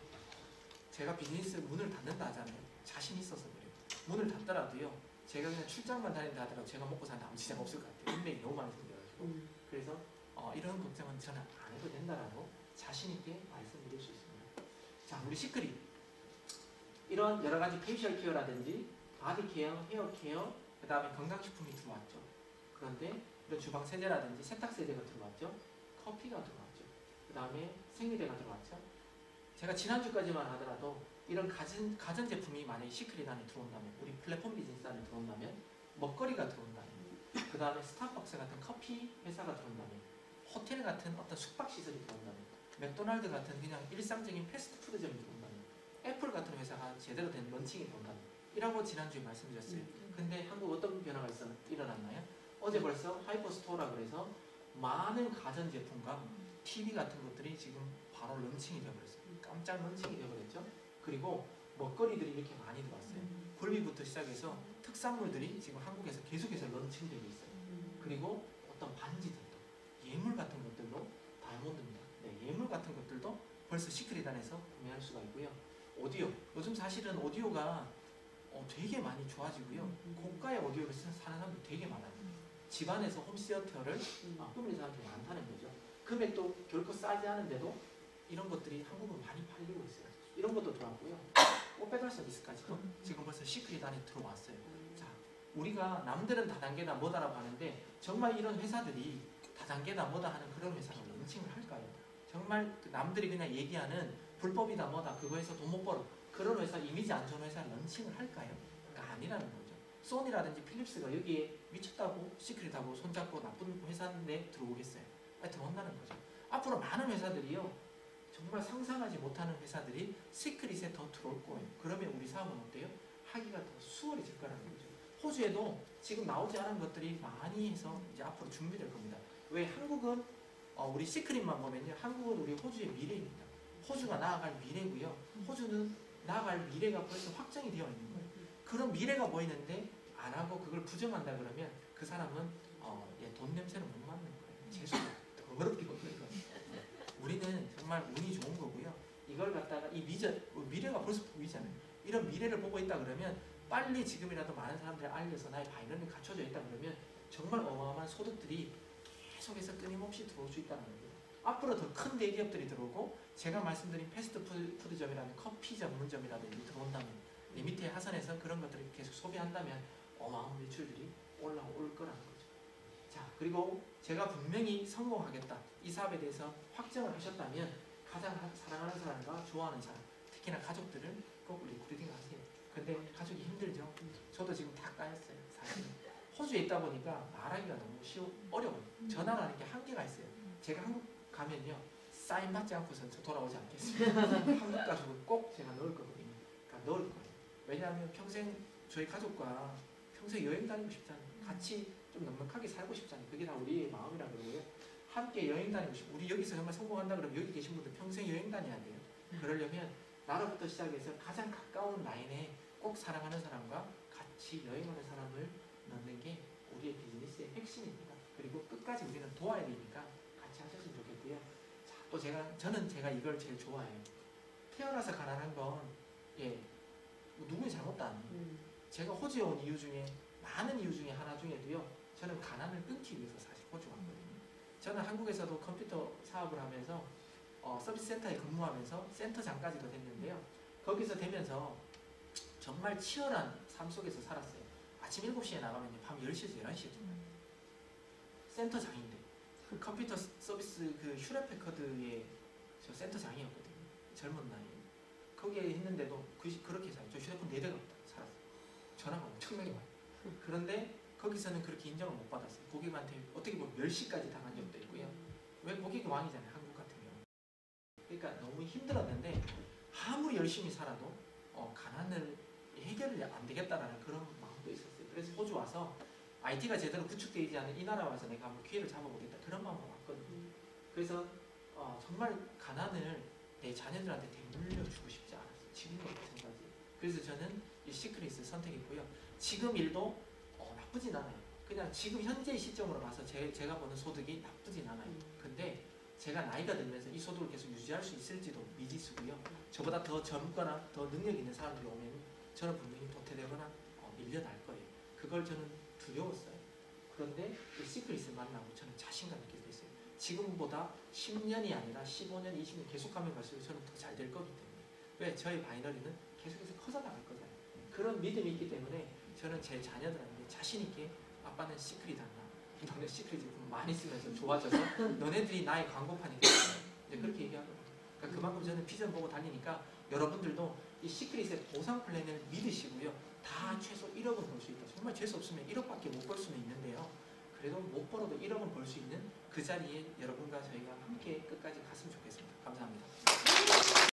제가 비즈니스 문을 닫는다 하잖아요. 자신 있어서 그래요. 문을 닫더라도요. 제가 그냥 출장만 다닌다 하더라도 제가 먹고 사는 아무 지장 없을 것 같아요. 인맥이 너무 많이 생겨가지고. 그래서 이런 걱정은 저는 안 해도 된다라고 자신 있게 말씀드릴 수 있습니다. 자, 우리 시크릿. 이런 여러 가지 페이셜 케어라든지 바디 케어, 헤어 케어, 그 다음에 건강식품이 들어왔죠. 그런데 이런 주방 세제라든지 세탁 세제가 들어왔죠. 커피가 들어왔죠. 그 다음에 생리대가 들어왔죠. 제가 지난주까지만 하더라도 이런 가전제품이 만약에 시크릿 안에 들어온다면, 우리 플랫폼 비즈니스 안에 들어온다면, 먹거리가 들어온다면, 그 다음에 스타벅스 같은 커피 회사가 들어온다면, 호텔 같은 어떤 숙박시설이 들어온다면, 맥도날드 같은 그냥 일상적인 패스트푸드점이 들어온다면, 애플 같은 회사가 제대로 된 런칭이 들어온다면, 이라고 지난주에 말씀드렸어요. 근데 한국 어떤 변화가 일어났나요? 어제 벌써 하이퍼스토어라 그래서 많은 가전제품과 TV 같은 것들이 지금 바로 런칭이 되어버렸어요. 깜짝 런칭이 되어버렸죠. 그리고 먹거리들이 이렇게 많이 들어왔어요. 굴비부터 시작해서 특산물들이 지금 한국에서 계속해서 런칭되고 있어요. 그리고 어떤 반지들도, 예물 같은 것들도 다이아몬드입니다. 네, 예물 같은 것들도 벌써 시크릿 안에서 구매할 수가 있고요. 오디오, 요즘 사실은 오디오가 되게 많이 좋아지고요. 고가의 오디오를 사는 사람들이 되게 많아요. 집안에서 홈시어터를 꾸미는 사람들이 많다는 거죠. 금액도 결코 싸지 않은데도 이런 것들이 한국은 많이 팔리고 있어요. 이런 것도 들어왔고요. 빼달 서비스까지도 지금 벌써 시크릿 안에 들어왔어요. 자, 우리가 남들은 다단계다 뭐다라고 하는데 정말 이런 회사들이 다단계다 뭐다 하는 그런 회사가 런칭을 할까요? 정말 남들이 그냥 얘기하는 불법이다 뭐다 그거에서 돈 못 벌어 그런 회사, 이미지 안 좋은 회사 런칭을 할까요? 그러니까 아니라는 거죠. 소니라든지 필립스가 여기에 미쳤다고 시크릿하고 손잡고 나쁜 회사인데 들어오겠어요? 들어온다는 거죠. 앞으로 많은 회사들이요. 정말 상상하지 못하는 회사들이 시크릿에 더 들어올 거예요. 그러면 우리 사업은 어때요? 하기가 더 수월해질 거라는 거죠. 호주에도 지금 나오지 않은 것들이 많이 해서 이제 앞으로 준비될 겁니다. 왜 한국은 우리 시크릿만 보면요. 한국은 우리 호주의 미래입니다. 호주가 나아갈 미래고요. 호주는 나아갈 미래가 벌써 확정이 되어 있는 거예요. 그런 미래가 보이는데 안 하고 그걸 부정한다 그러면 그 사람은 돈 냄새는 못 맡는 거예요. 재수가 더 어렵게 보이는 거예요. 우리는 정말 운이 좋은 거고요. 이걸 갖다가 이 미래가 벌써 보이잖아요. 이런 미래를 보고 있다 그러면 빨리 지금이라도 많은 사람들이 알려서 나의 바이너리는 갖춰져 있다 그러면 정말 어마어마한 소득들이 계속해서 끊임없이 들어올 수 있다는 겁니다. 앞으로 더 큰 대기업들이 들어오고 제가 말씀드린 패스트푸드점이라는 커피 전문점이라든지 들어온다면 내 밑에 하선에서 그런 것들을 계속 소비한다면 어마어마한 매출들이 올라올 거라는 거죠. 자, 그리고 제가 분명히 성공하겠다 이 사업에 대해서 확정을 하셨다면 가장 사랑하는 사람과 좋아하는 사람, 특히나 가족들을 꼭 리크루팅 하세요. 근데 가족이 힘들죠. 저도 지금 다 까였어요. 사실 호주에 있다 보니까 말하기가 너무 어려워요. 전화라는 게 한계가 있어요. 제가 한국 가면요 사인 받지 않고선 저 돌아오지 않겠습니다. 한국 가족은 꼭 제가 넣을 거거든요. 그러니까 넣을 거예요. 왜냐하면 평생 저희 가족과 평생 여행 다니고 싶잖아요. 같이 좀 넉넉하게 살고 싶잖아요. 그게 다 우리의 마음이라 그러고요. 함께 여행 다니고 싶고 우리 여기서 정말 성공한다 그러면 여기 계신 분들 평생 여행 다녀야 돼요. 그러려면 나로부터 시작해서 가장 가까운 라인에 꼭 사랑하는 사람과 같이 여행하는 사람을 넣는 게 우리의 비즈니스의 핵심입니다. 그리고 끝까지 우리는 도와야 되니까 같이 하셨으면 좋겠고요. 자, 또 제가 이걸 제일 좋아해요. 태어나서 가난한 건 누구의 잘못도 아니에요. 제가 호주에 온 이유 중에 많은 이유 중에 하나 중에도요. 저는 가난을 끊기 위해서 사실 호주 왔거든요. 저는 한국에서도 컴퓨터 사업을 하면서 서비스 센터에 근무하면서 센터장까지도 됐는데요. 거기서 되면서 정말 치열한 삶 속에서 살았어요. 아침 7시에 나가면 밤 10시에서 11시에 들어가요. 센터장인데 그 컴퓨터 서비스 그 휴렛패커드의 저 센터장이었거든요. 젊은 나이에. 거기에 있는데도 그렇게 살아요. 저 휴대폰 4대가 살았어요. 전화가 엄청나게 많아요. 그런데 거기서는 그렇게 인정을 못 받았어요. 고객한테 어떻게 보면 멸시까지 당한 적도 있고요. 왜 고객이 왕이잖아요. 한국 같은 경우. 그러니까 너무 힘들었는데 아무리 열심히 살아도 가난을 해결이 안 되겠다라는 그런 마음도 있었어요. 그래서 호주 와서 IT가 제대로 구축되지 않은 이 나라 와서 내가 한번 기회를 잡아보겠다 그런 마음으로 왔거든요. 그래서 정말 가난을 내 자녀들한테 되물려 주고 싶지 않았어요. 지금도 마찬가지. 그래서 저는 이 시크릿을 선택했고요. 지금 일도 나쁘진 않아요. 그냥 지금 현재 시점으로 봐서 제가 버는 소득이 나쁘진 않아요. 근데 제가 나이가 들면서 이 소득을 계속 유지할 수 있을지도 미지수고요. 저보다 더 젊거나 더 능력 있는 사람들이 오면 저는 분명히 도태되거나 밀려날 거예요. 그걸 저는 두려웠어요. 그런데 이 시크릿을 만나고 저는 자신감 있게 됐어요. 지금보다 10년이 아니라 15년, 20년 계속하면 갈수록 저는 더 잘 될 거기 때문에. 왜? 저희 바이너리는 계속해서 커져나갈 거잖아요. 그런 믿음이 있기 때문에 저는 제 자녀들한테 자신 있게 아빠는 시크릿 한다. 너네 시크릿 제품 많이 쓰면서 좋아져서 너네들이 나의 광고판이니까 이제 그렇게 얘기하거든요. 그러니까 그만큼 저는 비전 보고 달리니까 여러분들도 이 시크릿의 보상 플랜을 믿으시고요. 다 최소 1억은 벌 수 있다. 정말 재수 없으면 1억밖에 못 벌 수는 있는데요. 그래도 못 벌어도 1억은 벌 수 있는 그 자리에 여러분과 저희가 함께 끝까지 갔으면 좋겠습니다.